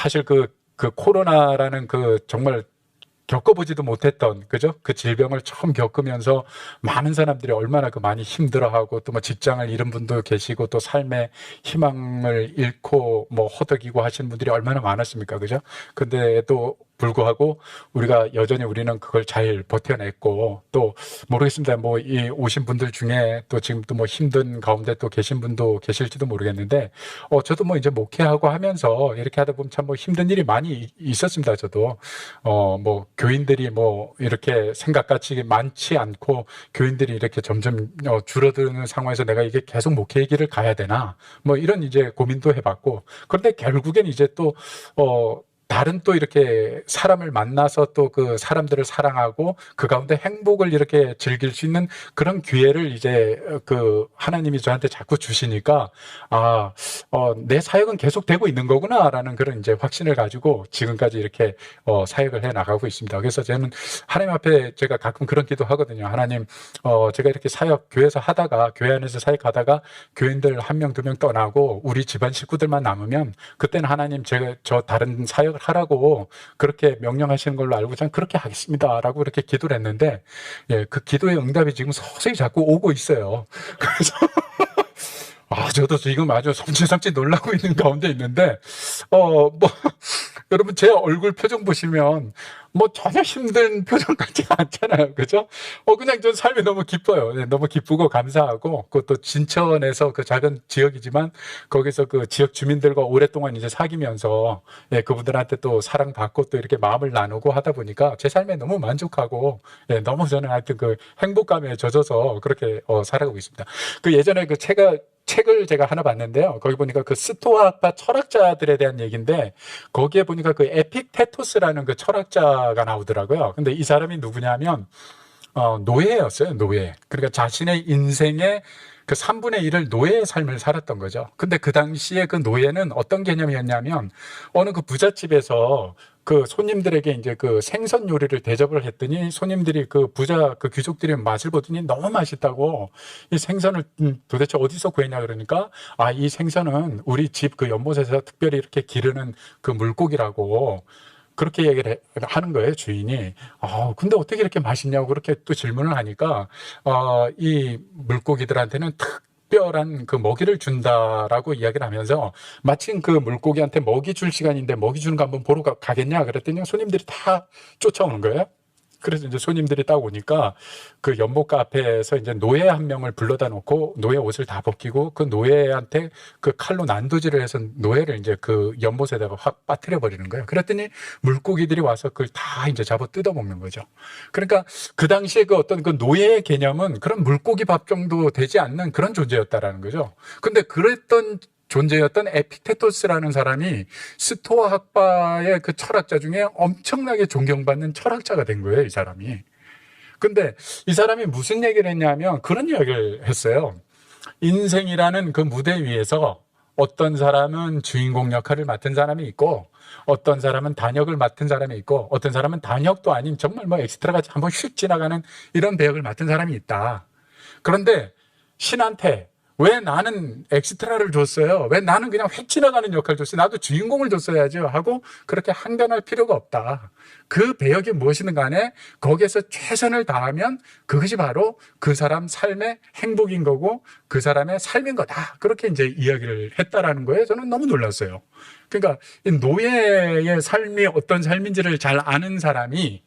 Speaker 2: 사실 그 코로나라는 그 정말 겪어보지도 못했던, 그죠? 그 질병을 처음 겪으면서 많은 사람들이 얼마나 그 많이 힘들어하고 또 뭐 직장을 잃은 분도 계시고 또 삶의 희망을 잃고 뭐 허덕이고 하시는 분들이 얼마나 많았습니까? 그죠? 근데도 불구하고 우리가 여전히 우리는 그걸 잘 버텨냈고 또 모르겠습니다. 뭐 이 오신 분들 중에 또 지금 또 뭐 힘든 가운데 또 계신 분도 계실지도 모르겠는데 저도 뭐 이제 목회하고 하면서 이렇게 하다 보면 참 뭐 힘든 일이 많이 있었습니다. 저도 뭐 교인들이 뭐 이렇게 생각같이 많지 않고 교인들이 이렇게 점점 줄어드는 상황에서 내가 이게 계속 목회의 길을 가야 되나 뭐 이런 이제 고민도 해봤고 그런데 결국엔 이제 또 다른 또 이렇게 사람을 만나서 또 그 사람들을 사랑하고 그 가운데 행복을 이렇게 즐길 수 있는 그런 기회를 이제 그 하나님이 저한테 자꾸 주시니까 내 사역은 계속 되고 있는 거구나라는 그런 이제 확신을 가지고 지금까지 이렇게 사역을 해 나가고 있습니다. 그래서 저는 하나님 앞에 제가 가끔 그런 기도 하거든요. 하나님, 제가 이렇게 사역 교회에서 하다가 교회 안에서 사역하다가 교인들 한 명, 두 명 떠나고 우리 집안 식구들만 남으면 그때는 하나님 제가 저 다른 사역을 하라고 그렇게 명령하시는 걸로 알고 저는 그렇게 하겠습니다라고 이렇게 기도를 했는데 그 기도의 응답이 지금 서서히 자꾸 오고 있어요. 그래서 저도 지금 아주 섬찟섬찟 놀라고 있는 가운데 있는데 뭐 여러분 제 얼굴 표정 보시면 뭐 전혀 힘든 표정 같지가 않잖아요. 그죠? 그냥 전 삶이 너무 기뻐요. 너무 기쁘고 감사하고 그것도 진천에서 그 작은 지역이지만 거기서 그 지역 주민들과 오랫동안 이제 사귀면서 그분들한테 또 사랑받고 또 이렇게 마음을 나누고 하다 보니까 제 삶에 너무 만족하고 너무 저는 하여튼 그 행복감에 젖어서 그렇게 살아가고 있습니다. 그 예전에 그 책을 제가 하나 봤는데요. 거기 보니까 그 스토아파 철학자들에 대한 얘기인데 거기에 보니까 그 에픽테토스라는 그 철학자가 나오더라고요. 근데 이 사람이 누구냐면 노예였어요. 노예. 그러니까 자신의 인생의 그 3분의 1을 노예의 삶을 살았던 거죠. 근데 그 당시에 그 노예는 어떤 개념이었냐면 어느 그 부잣집에서 그 손님들에게 이제 그 생선 요리를 대접을 했더니 손님들이 그 그 귀족들이 맛을 보더니 너무 맛있다고 이 생선을 도대체 어디서 구했냐 그러니까 이 생선은 우리 집 그 연못에서 특별히 이렇게 기르는 그 물고기라고 그렇게 얘기를 하는 거예요, 주인이. 근데 어떻게 이렇게 맛있냐고 그렇게 또 질문을 하니까, 이 물고기들한테는 특별한 그 먹이를 준다라고 이야기를 하면서 마침 그 물고기한테 먹이 줄 시간인데 먹이 주는 거 한번 보러 가겠냐 그랬더니 손님들이 다 쫓아오는 거예요. 그래서 이제 손님들이 딱 오니까 그 연못가 앞에서 이제 노예 한 명을 불러다 놓고 노예 옷을 다 벗기고 그 노예한테 그 칼로 난도질을 해서 노예를 이제 그 연못에다가 확 빠뜨려 버리는 거예요. 그랬더니 물고기들이 와서 그걸 다 이제 잡아 뜯어 먹는 거죠. 그러니까 그 당시에 그 어떤 그 노예의 개념은 그런 물고기 밥 정도 되지 않는 그런 존재였다라는 거죠. 근데 그랬던 존재였던 에픽테토스라는 사람이 스토아 학파의 그 철학자 중에 엄청나게 존경받는 철학자가 된 거예요, 이 사람이. 근데 이 사람이 무슨 얘기를 했냐면 그런 이야기를 했어요. 인생이라는 그 무대 위에서 어떤 사람은 주인공 역할을 맡은 사람이 있고 어떤 사람은 단역을 맡은 사람이 있고 어떤 사람은 단역도 아닌 정말 뭐 엑스트라같이 한번 휙 지나가는 이런 배역을 맡은 사람이 있다. 그런데 신한테 왜 나는 엑스트라를 줬어요? 왜 나는 그냥 휙 지나가는 역할을 줬어요? 나도 주인공을 줬어야죠 하고 그렇게 항변할 필요가 없다. 그 배역이 무엇이든 간에 거기에서 최선을 다하면 그것이 바로 그 사람 삶의 행복인 거고 그 사람의 삶인 거다. 그렇게 이제 이야기를 했다라는 거예요. 저는 너무 놀랐어요. 그러니까 이 노예의 삶이 어떤 삶인지를 잘 아는 사람이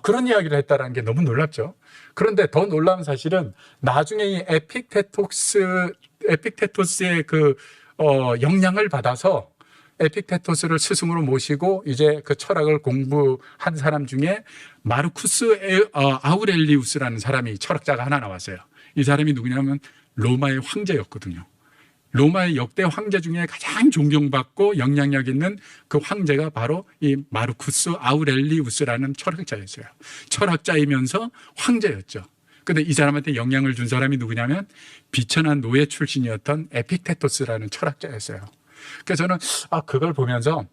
Speaker 2: 그런 이야기를 했다는 게 너무 놀랍죠. 그런데 더 놀라운 사실은 나중에 이 에픽테토스의 그 영향을 받아서 에픽테토스를 스승으로 모시고 이제 그 철학을 공부한 사람 중에 마르쿠스 아우렐리우스라는 사람이 철학자가 하나 나왔어요. 이 사람이 누구냐면 로마의 황제였거든요. 로마의 역대 황제 중에 가장 존경받고 영향력 있는 그 황제가 바로 이 마르쿠스 아우렐리우스라는 철학자였어요. 철학자이면서 황제였죠. 근데 이 사람한테 영향을 준 사람이 누구냐면 비천한 노예 출신이었던 에픽테토스라는 철학자였어요. 그래서 저는 그걸 보면서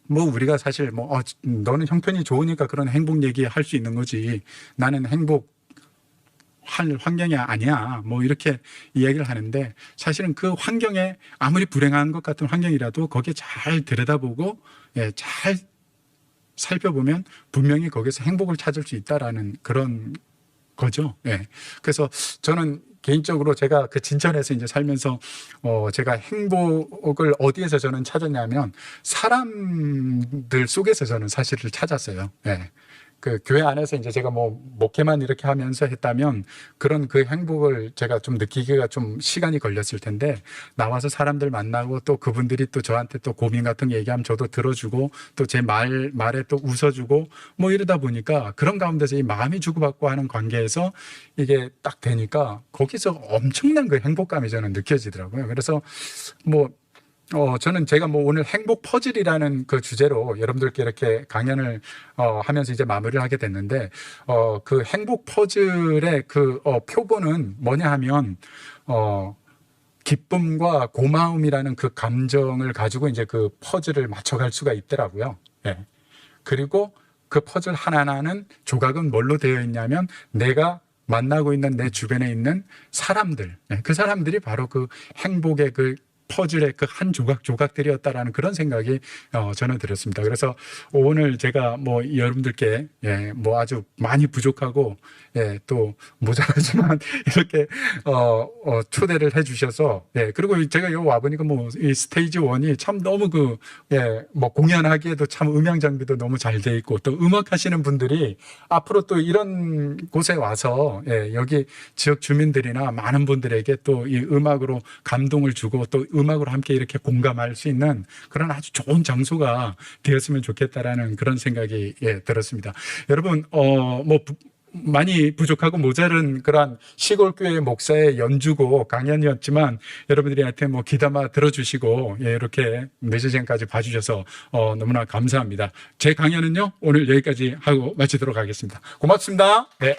Speaker 2: 뭐 우리가 사실 너는 형편이 좋으니까 그런 행복 얘기할 수 있는 거지. 나는 행복 할 환경이 아니야. 뭐 이렇게 이야기를 하는데 사실은 그 환경에 아무리 불행한 것 같은 환경이라도 거기에 잘 들여다보고 예, 잘 살펴보면 분명히 거기서 행복을 찾을 수 있다라는 그런 거죠. 예. 그래서 저는 개인적으로 제가 그 진천에서 이제 살면서 제가 행복을 어디에서 저는 찾았냐면 사람들 속에서 저는 사실을 찾았어요. 예. 그 교회 안에서 이제 제가 뭐 목회만 이렇게 하면서 했다면 그런 그 행복을 제가 좀 느끼기가 좀 시간이 걸렸을 텐데 나와서 사람들 만나고 또 그분들이 또 저한테 또 고민 같은 거 얘기하면 저도 들어주고 또 제 말에 또 웃어주고 뭐 이러다 보니까 그런 가운데서 이 마음이 주고받고 하는 관계에서 이게 딱 되니까 거기서 엄청난 그 행복감이 저는 느껴지더라고요. 그래서 뭐 저는 제가 뭐 오늘 행복 퍼즐이라는 그 주제로 여러분들께 이렇게 강연을 하면서 이제 마무리를 하게 됐는데 그 행복 퍼즐의 그 표본은 뭐냐 하면 기쁨과 고마움이라는 그 감정을 가지고 이제 그 퍼즐을 맞춰갈 수가 있더라고요. 예. 그리고 그 퍼즐 하나하나는 조각은 뭘로 되어 있냐면 내가 만나고 있는 내 주변에 있는 사람들, 예. 그 사람들이 바로 그 행복의 그 퍼즐의 그 한 조각들이었다라는 그런 생각이 저는 들었습니다. 그래서 오늘 제가 뭐 여러분들께 뭐 아주 많이 부족하고 또 모자라지만 이렇게 초대를 해주셔서 그리고 제가 여기 와 보니까 뭐 이 스테이지 1이 참 너무 뭐 공연하기에도 참 음향 장비도 너무 잘 돼 있고 또 음악 하시는 분들이 앞으로 또 이런 곳에 와서 여기 지역 주민들이나 많은 분들에게 또 이 음악으로 감동을 주고 또 음악으로 함께 이렇게 공감할 수 있는 그런 아주 좋은 장소가 되었으면 좋겠다라는 그런 생각이 들었습니다. 여러분 뭐 많이 부족하고 모자른 그러한 시골교회 목사의 연주고 강연이었지만 여러분들이 하여튼 뭐 귀담아 들어주시고 이렇게 늦은 시간까지 봐주셔서 너무나 감사합니다. 제 강연은요 오늘 여기까지 하고 마치도록 하겠습니다. 고맙습니다. 네.